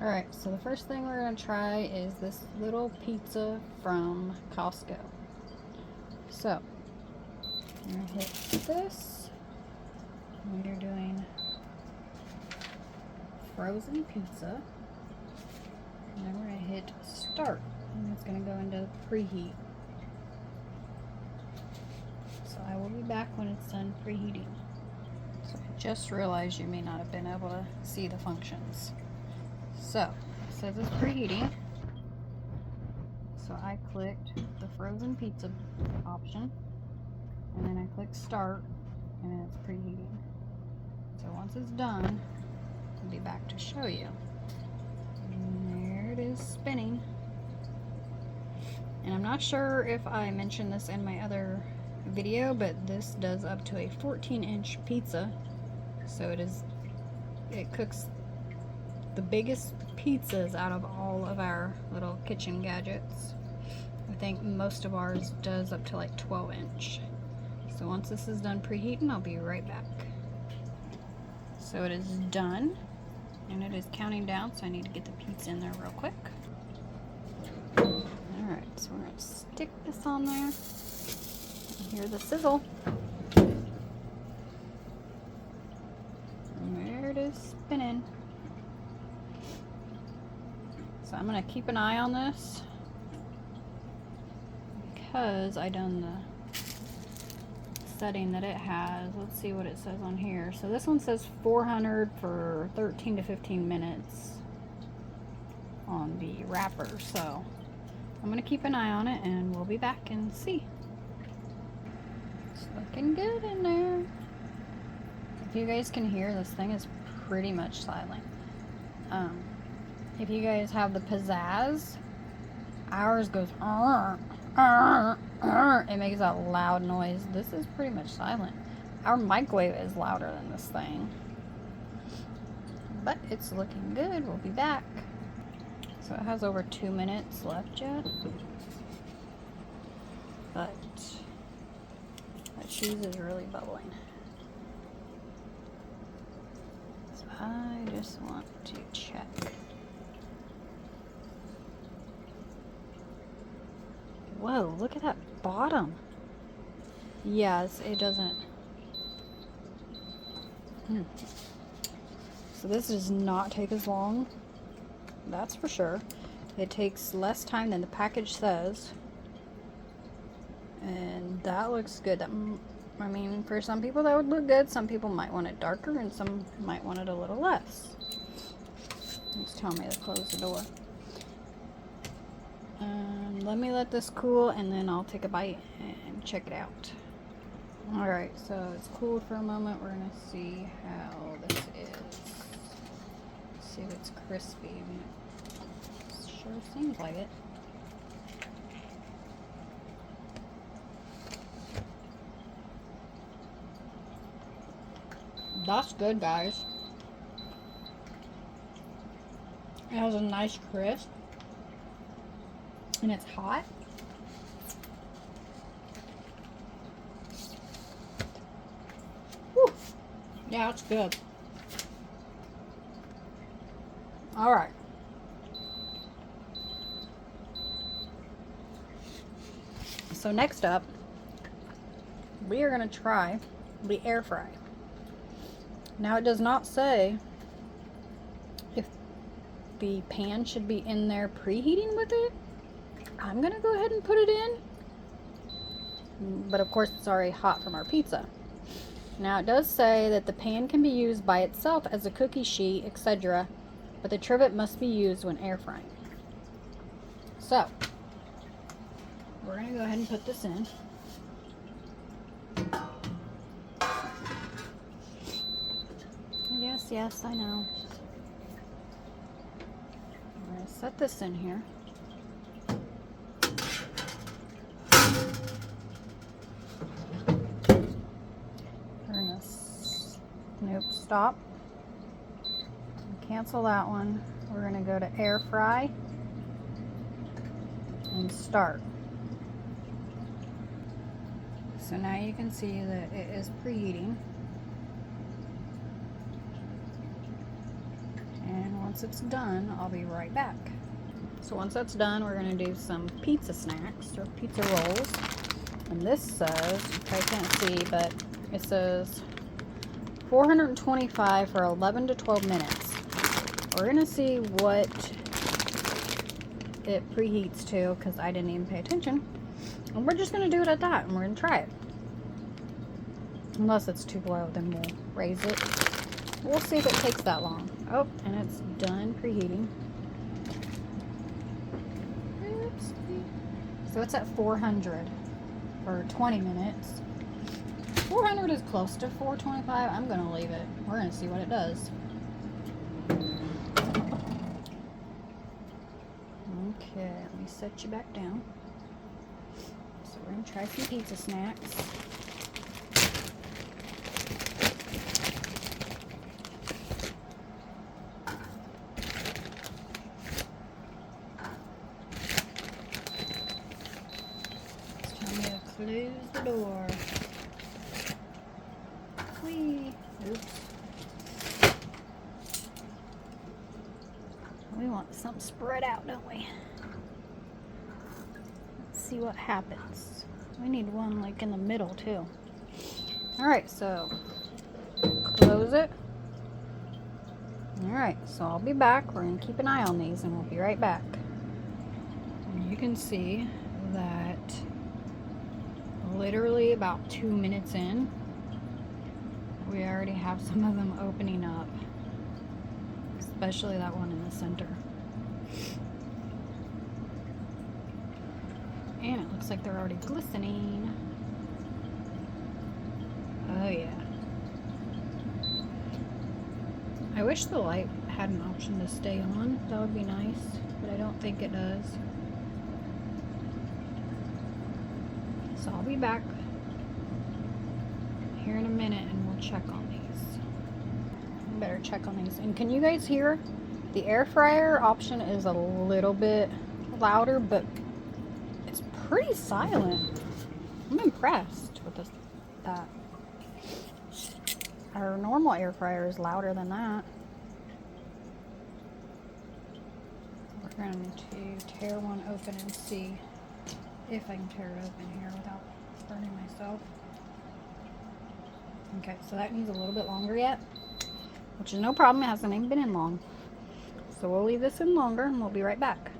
Alright, so the first thing we're going to try is this little pizza from Costco. So, you're going to hit this when you're doing frozen pizza. And then we're going to hit start. And it's going to go into preheat. So I will be back when it's done preheating. So I just realized you may not have been able to see the functions. So, it says it's preheating. So I clicked the frozen pizza option. And then I click start. And then it's preheating. So once it's done, I'll be back to show you. And there it is spinning. And I'm not sure if I mentioned this in my other video, but this does up to a 14-inch pizza. So it cooks the biggest pizzas out of all of our little kitchen gadgets. I think most of ours does up to like 12-inch. So once this is done preheating, I'll be right back. So it is done, and it is counting down, so I need to get the pizza in there real quick. Alright, so we're going to stick this on there. And hear the sizzle. And there it is spinning. So I'm going to keep an eye on this because I done the setting that it has. Let's see what it says on here. So this one says 400 for 13 to 15 minutes on the wrapper. So I'm going to keep an eye on it and we'll be back and see. It's looking good in there. If you guys can hear, this thing is pretty much silent. If you guys have the pizzazz, ours goes it makes that loud noise. This is pretty much silent. Our microwave is louder than this thing, but it's looking good. We'll be back. So it has over 2 minutes left yet, but that cheese is really bubbling. So I just want to check. Whoa, look at that bottom. Yes, it doesn't. So this does not take as long. That's for sure. It takes less time than the package says. And that looks good. I mean, for some people that would look good. Some people might want it darker and some might want it a little less. It's telling me to close the door. Let me let this cool and then I'll take a bite and check it out. Alright, so it's cooled for a moment. We're going to see how this is. See if it's crispy. I mean, it sure seems like it. That's good, guys. It has a nice crisp. And it's hot. Whew. Yeah, it's good. Alright. So next up, we are going to try the air fry. Now it does not say if the pan should be in there preheating with it. I'm going to go ahead and put it in. But of course it's already hot from our pizza. Now it does say that the pan can be used by itself as a cookie sheet, etc. But the trivet must be used when air frying. So, we're going to go ahead and put this in. Yes, I know. I'm going to set this in here. Nope, stop. Cancel that one. We're going to go to air fry and start. So now you can see that it is preheating. And once once it's done, I'll be right back. So once that's done, we're gonna do some pizza snacks or pizza rolls. And this says, you probably can't see, but it says 425 for 11 to 12 minutes. We're gonna see what it preheats to, because I didn't even pay attention. And we're just gonna do it at that, and we're gonna try it. Unless it's too low, then we'll raise it. We'll see if it takes that long. Oh, and it's done preheating. Oops. So it's at 400 for 20 minutes. 400 is close to 425. I'm gonna leave it. We're gonna see what it does. Okay, let me set you back down. So we're gonna try some pizza snacks. It's time to close the door. Whee! Oops. We want something spread out, don't we? Let's see what happens. We need one like in the middle too. Alright, so close it. Alright, so I'll be back. We're going to keep an eye on these and we'll be right back. And you can see that literally about 2 minutes in, we already have some of them opening up. Especially that one in the center. And it looks like they're already glistening. Oh yeah. I wish the light had an option to stay on. That would be nice, but I don't think it does. So I'll be back here in a minute and we'll check on these. Better check on these. And can you guys hear? The air fryer option is a little bit louder, but it's pretty silent. I'm impressed with that. Our normal air fryer is louder than that. We're going to tear one open and see if I can tear it open here without burning myself. Okay, so that needs a little bit longer yet. Which is no problem, it hasn't even been in long. So we'll leave this in longer and we'll be right back.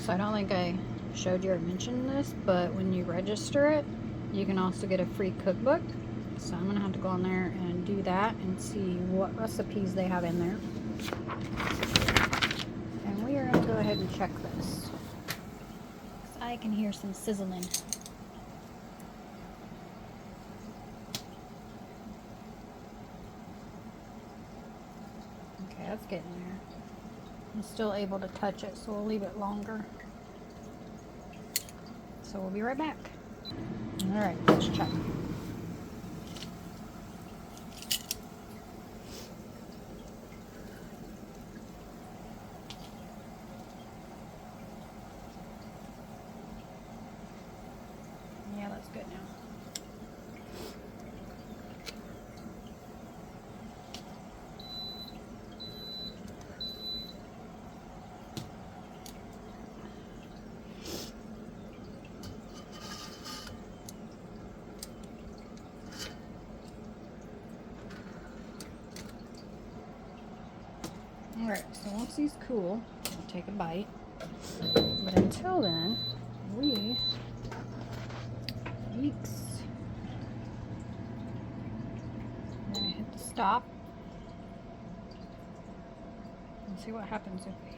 So I don't think I showed you or mentioned this, but when you register it, you can also get a free cookbook. So I'm gonna have to go on there and do that and see what recipes they have in there. And we are gonna go ahead and check this. I can hear some sizzling. That's getting there. I'm still able to touch it, so we'll leave it longer. So we'll be right back. Alright, let's check. Yeah, that's good now. Alright, so once these cool, I'll take a bite. But until then, weeks. I'm going to hit the stop. And see what happens if we...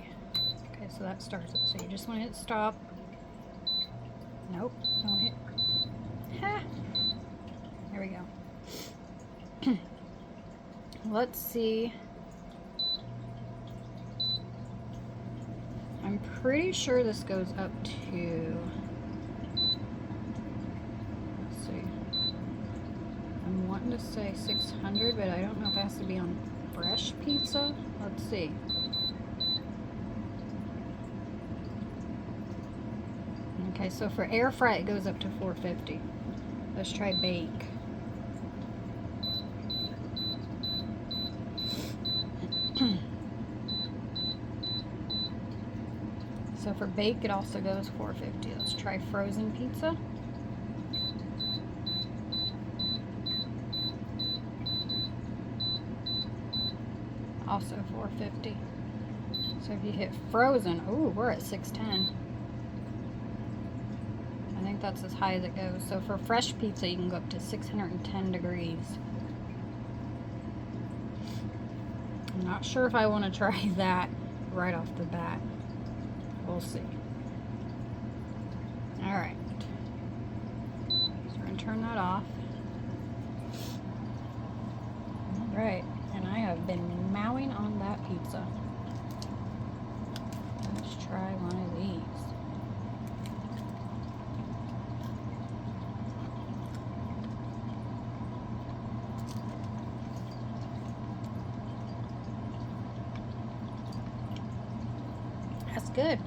Okay, so that starts it. So you just want to hit stop. Nope, don't hit... Ha! There we go. Let's see... I'm pretty sure this goes up to, let's see, I'm wanting to say 600, but I don't know if it has to be on fresh pizza. Let's see. Okay, so for air fry it goes up to 450. Let's try bake. So for bake, it also goes $4.50. Let's try frozen pizza. Also $4.50. So if you hit frozen, ooh, we're at $6.10. I think that's as high as it goes. So for fresh pizza, you can go up to 610 degrees. I'm not sure if I want to try that right off the bat. We'll see. Alright. So we're going to turn that off. Alright. And I have been mowing on that pizza. Let's try one of these. That's good.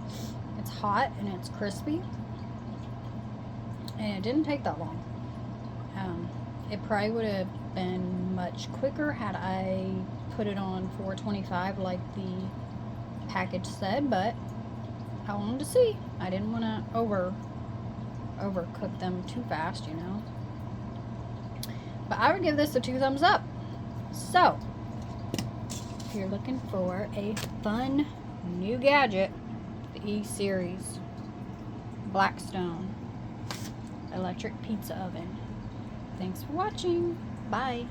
It's hot and it's crispy. And it didn't take that long. It probably would have been much quicker had I put it on 425 like the package said, but I wanted to see. I didn't want to overcook them too fast, you know. But I would give this a 2 thumbs up. So, if you're looking for a fun new gadget, the E-Series Blackstone electric pizza oven. Thanks for watching. Bye.